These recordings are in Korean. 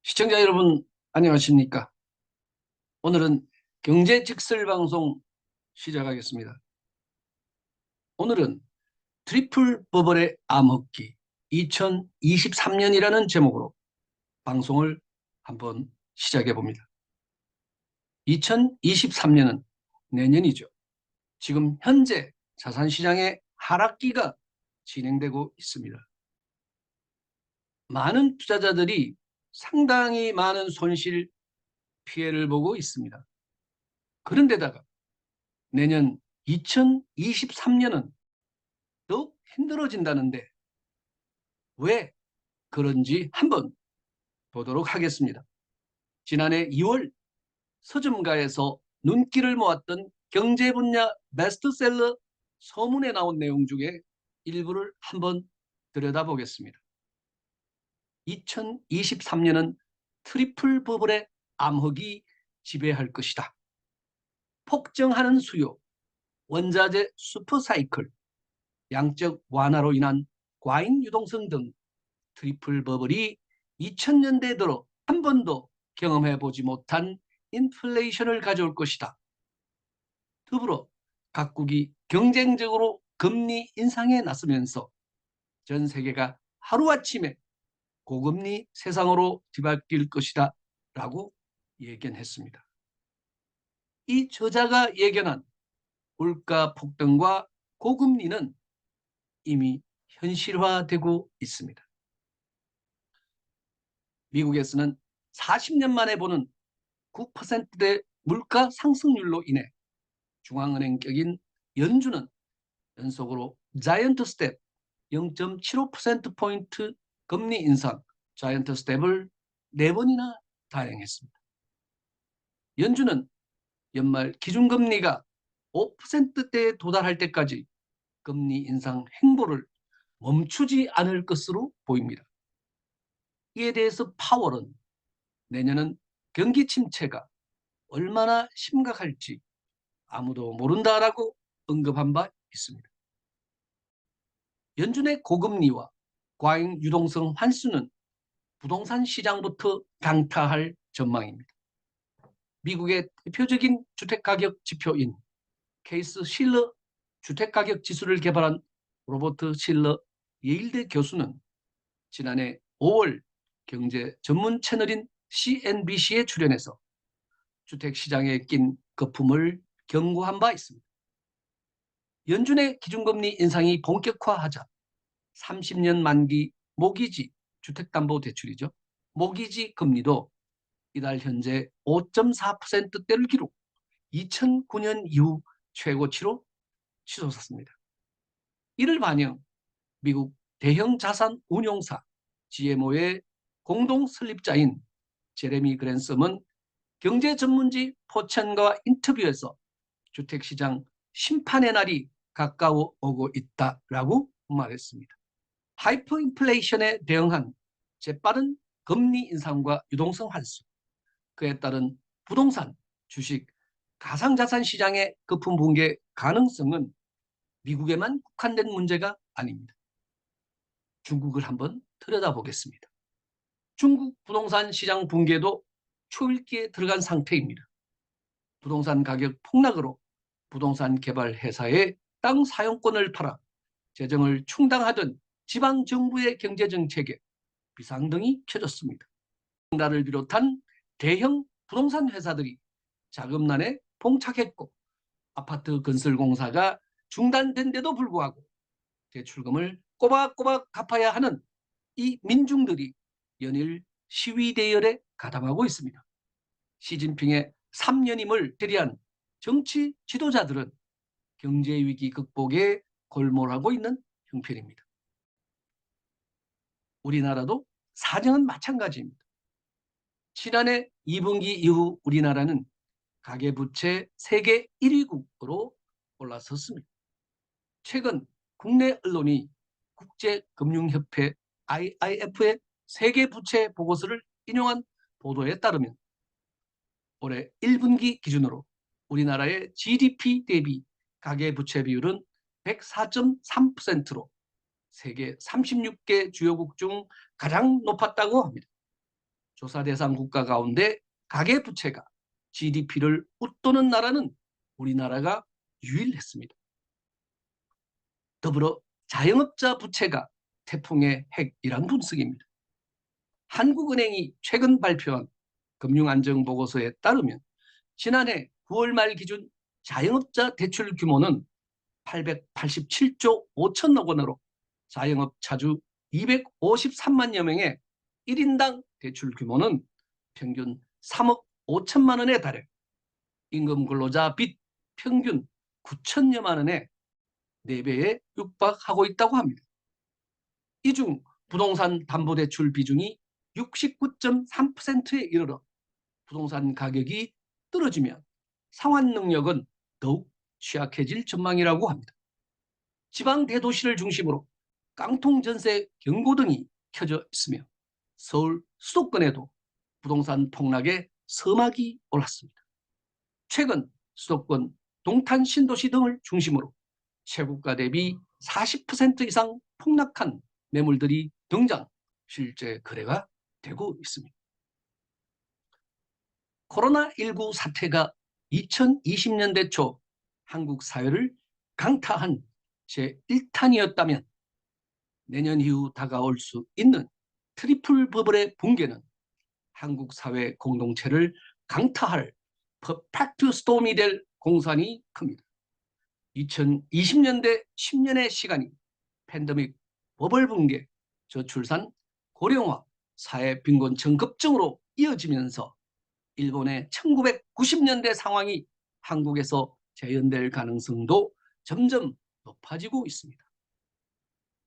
시청자 여러분, 안녕하십니까? 오늘은 경제 직설 방송 시작하겠습니다. 오늘은 트리플 버블의 암흑기 2023년이라는 제목으로 방송을 한번 시작해 봅니다. 2023년은 내년이죠. 지금 현재 자산시장의 하락기가 진행되고 있습니다. 많은 투자자들이 상당히 많은 손실, 피해를 보고 있습니다. 그런데다가 내년 2023년은 더욱 힘들어진다는데 왜 그런지 한번 보도록 하겠습니다. 지난해 2월 서점가에서 눈길을 모았던 경제 분야 베스트셀러 서문에 나온 내용 중에 일부를 한번 들여다보겠습니다. 2023년은 트리플 버블의 암흑이 지배할 것이다. 폭증하는 수요, 원자재 슈퍼사이클, 양적 완화로 인한 과잉 유동성 등 트리플 버블이 2000년대 들어 한 번도 경험해보지 못한 인플레이션을 가져올 것이다. 더불어 각국이 경쟁적으로 금리 인상에 나서면서 전 세계가 하루아침에 고금리 세상으로 뒤바뀔 것이다 라고 예견했습니다. 이 저자가 예견한 물가 폭등과 고금리는 이미 현실화되고 있습니다. 미국에서는 40년 만에 보는 9%대 물가 상승률로 인해 중앙은행격인 연준은 연속으로 자이언트 스텝 0.75%포인트 금리 인상 자이언트 스텝을 4번이나 단행했습니다. 연준은 연말 기준금리가 5%대에 도달할 때까지 금리 인상 행보를 멈추지 않을 것으로 보입니다. 이에 대해서 파월은 내년은 경기 침체가 얼마나 심각할지 아무도 모른다라고 언급한 바 있습니다. 연준의 고금리와 과잉 유동성 환수는 부동산 시장부터 강타할 전망입니다. 미국의 대표적인 주택가격 지표인 케이스 실러 주택가격 지수를 개발한 로버트 실러 예일대 교수는 지난해 5월 경제 전문 채널인 CNBC에 출연해서 주택시장에 낀 거품을 경고한 바 있습니다. 연준의 기준금리 인상이 본격화하자 30년 만기 모기지 주택담보대출이죠. 모기지 금리도 이달 현재 5.4%대를 기록 2009년 이후 최고치로 치솟았습니다. 이를 반영 미국 대형 자산 운용사 GMO의 공동 설립자인 제레미 그랜섬은 경제 전문지 포천과 인터뷰에서 주택시장 심판의 날이 가까워 오고 있다라고 말했습니다. 하이퍼 인플레이션에 대응한 재빠른 금리 인상과 유동성 환수, 그에 따른 부동산, 주식, 가상자산 시장의 거품 붕괴 가능성은 미국에만 국한된 문제가 아닙니다. 중국을 한번 들여다보겠습니다. 중국 부동산 시장 붕괴도 초읽기에 들어간 상태입니다. 부동산 가격 폭락으로 부동산 개발 회사의 땅 사용권을 팔아 재정을 충당하던 지방정부의 경제정책에 비상등이 켜졌습니다. 나를 비롯한 대형 부동산 회사들이 자금난에 봉착했고 아파트 건설 공사가 중단된 데도 불구하고 대출금을 꼬박꼬박 갚아야 하는 이 민중들이 연일 시위 대열에 가담하고 있습니다. 시진핑의 3년임을 대리한 정치 지도자들은 경제위기 극복에 골몰하고 있는 형편입니다. 우리나라도 사정은 마찬가지입니다. 지난해 2분기 이후 우리나라는 가계부채 세계 1위국으로 올라섰습니다. 최근 국내 언론이 국제금융협회 IIF의 세계부채 보고서를 인용한 보도에 따르면 올해 1분기 기준으로 우리나라의 GDP 대비 가계부채 비율은 104.3%로 세계 36개 주요국 중 가장 높았다고 합니다. 조사 대상 국가 가운데 가계부채가 GDP를 웃도는 나라는 우리나라가 유일했습니다. 더불어 자영업자 부채가 태풍의 핵이란 분석입니다. 한국은행이 최근 발표한 금융안정보고서에 따르면 지난해 9월 말 기준 자영업자 대출 규모는 887조 5천억 원으로 자영업 차주 253만여 명의 1인당 대출 규모는 평균 3억 5천만 원에 달해 임금 근로자 빚 평균 9천여만 원에 4배에 육박하고 있다고 합니다. 이 중 부동산 담보대출 비중이 69.3%에 이르러 부동산 가격이 떨어지면 상환 능력은 더욱 취약해질 전망이라고 합니다. 지방 대도시를 중심으로 깡통 전세 경고 등이 켜져 있으며 서울 수도권에도 부동산 폭락의 서막이 올랐습니다. 최근 수도권 동탄 신도시 등을 중심으로 최고가 대비 40% 이상 폭락한 매물들이 등장, 실제 거래가 되고 있습니다. 코로나19 사태가 2020년대 초 한국 사회를 강타한 제1탄이었다면 내년 이후 다가올 수 있는 트리플 버블의 붕괴는 한국 사회 공동체를 강타할 퍼펙트 스톰이 될 공산이 큽니다. 2020년대 10년의 시간이 팬데믹, 버블 붕괴, 저출산, 고령화, 사회 빈곤층 급증으로 이어지면서 일본의 1990년대 상황이 한국에서 재현될 가능성도 점점 높아지고 있습니다.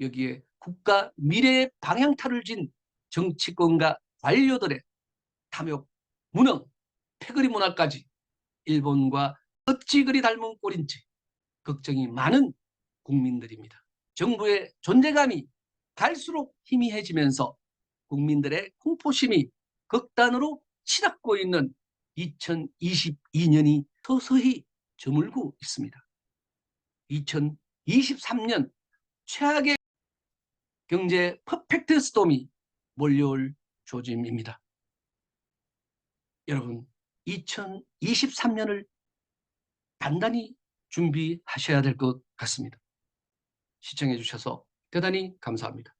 여기에 국가 미래의 방향타를 진 정치권과 관료들의 탐욕, 무능, 패거리 문화까지 일본과 어찌 그리 닮은 꼴인지 걱정이 많은 국민들입니다. 정부의 존재감이 갈수록 희미해지면서 국민들의 공포심이 극단으로 치닫고 있는 2022년이 서서히 저물고 있습니다. 2023년 최악의 경제 퍼펙트 스톰이 몰려올 조짐입니다. 여러분, 2023년을 단단히 준비하셔야 될 것 같습니다. 시청해 주셔서 대단히 감사합니다.